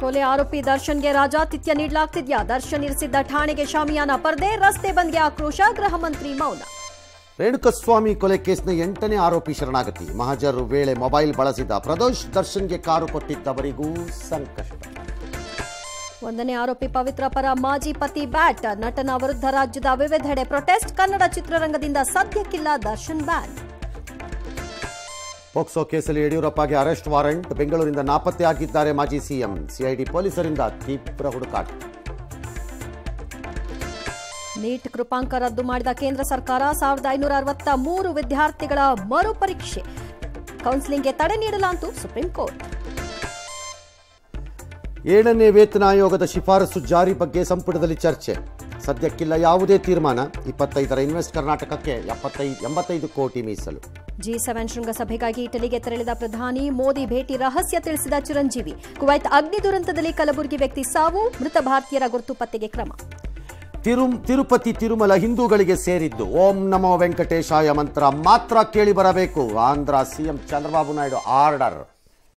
ಕೊಲೆ ಆರೋಪಿ ದರ್ಶನ್ಗೆ ರಾಜಾತಿಥ್ಯ ನೀಡಲಾಗ್ತಿದ್ಯಾ? ದರ್ಶನ್ ಇರಿಸಿದ್ದ ಠಾಣೆಗೆ ಶಾಮಿಯಾನ ಪರ್ದೆ, ರಸ್ತೆ ಬಂದ್ಗೆ ಆಕ್ರೋಶ, ಗೃಹ ಮಂತ್ರಿ ಮೌನ. ರೇಣುಕಸ್ವಾಮಿ ಕೊಲೆ ಕೇಸ್ನ 8ನೇ ಆರೋಪಿ ಶರಣಾಗತಿ. ಮಹಜರ್ ವೇಳೆ ಮೊಬೈಲ್ ಬಳಸಿದ ಪ್ರದೋಷ್, ದರ್ಶನ್ಗೆ ಕಾರು ಕೊಟ್ಟಿದ್ದವರಿಗೂ ಸಂಕಷ್ಟ. 1ನೇ ಆರೋಪಿ ಪವಿತ್ರ ಪರ ಮಾಜಿ ಪತಿ ಬ್ಯಾಟ್. ನಟನ ವಿರುದ್ಧ ರಾಜ್ಯದ ವಿವಿಧೆಡೆ ಪ್ರೊಟೆಸ್ಟ್. ಕನ್ನಡ ಚಿತ್ರರಂಗದಿಂದ ಸದ್ಯಕ್ಕಿಲ್ಲ ದರ್ಶನ್ ಬ್ಯಾನ್. ಪೋಕ್ಸೋ ಕೇಸಲ್ಲಿ ಯಡಿಯೂರಪ್ಪಗೆ ಅರೆಸ್ಟ್ ವಾರೆಂಟ್. ಬೆಂಗಳೂರಿಂದ ನಾಪತ್ತೆಯಾಗಿದ್ದಾರೆ ಮಾಜಿ ಸಿಎಂ. ಸಿಐಡಿ ಪೊಲೀಸರಿಂದ ತೀವ್ರ ಹುಡುಕಾಟ. ನೀಟ್ ಕೃಪಾಂಕ ರದ್ದು ಮಾಡಿದ ಕೇಂದ್ರ ಸರ್ಕಾರ. 1563 ವಿದ್ಯಾರ್ಥಿಗಳ ಮರುಪರೀಕ್ಷೆ. ಕೌನ್ಸಿಲಿಂಗ್ಗೆ ತಡೆ ನೀಡಲಾಂತು ಸುಪ್ರೀಂ ಕೋರ್ಟ್. 7ನೇ ವೇತನ ಆಯೋಗದ ಶಿಫಾರಸು ಜಾರಿ ಬಗ್ಗೆ ಸಂಪುಟದಲ್ಲಿ ಚರ್ಚೆ. ಸದ್ಯಕ್ಕಿಲ್ಲ ಯಾವುದೇ ತೀರ್ಮಾನ. 25ರ ಇನ್ವೆಸ್ಟ್ ಕರ್ನಾಟಕಕ್ಕೆ 85 ಕೋಟಿ ಮೀಸಲು. G7 ಶೃಂಗಸಭೆಗಾಗಿ ಇಟಲಿಗೆ ತೆರಳಿದ ಪ್ರಧಾನಿ ಮೋದಿ ಭೇಟಿ ರಹಸ್ಯ ತಿಳಿಸಿದ ಚಿರಂಜೀವಿ. ಕುವೈತ್ ಅಗ್ನಿ ದುರಂತದಲ್ಲಿ ಕಲಬುರಗಿ ವ್ಯಕ್ತಿ ಸಾವು. ಮೃತ ಭಾರತೀಯರ ಗುರುತು ಪತ್ತೆಗೆ ಕ್ರಮ. ತಿರುಪತಿ ತಿರುಮಲ ಹಿಂದೂಗಳಿಗೆ ಸೇರಿದ್ದು. ಓಂ ನಮೋ ವೆಂಕಟೇಶಾಯ ಮಂತ್ರ ಮಾತ್ರ ಕೇಳಿ ಬರಬೇಕು. Andhra CM Chandrababu Naidu order.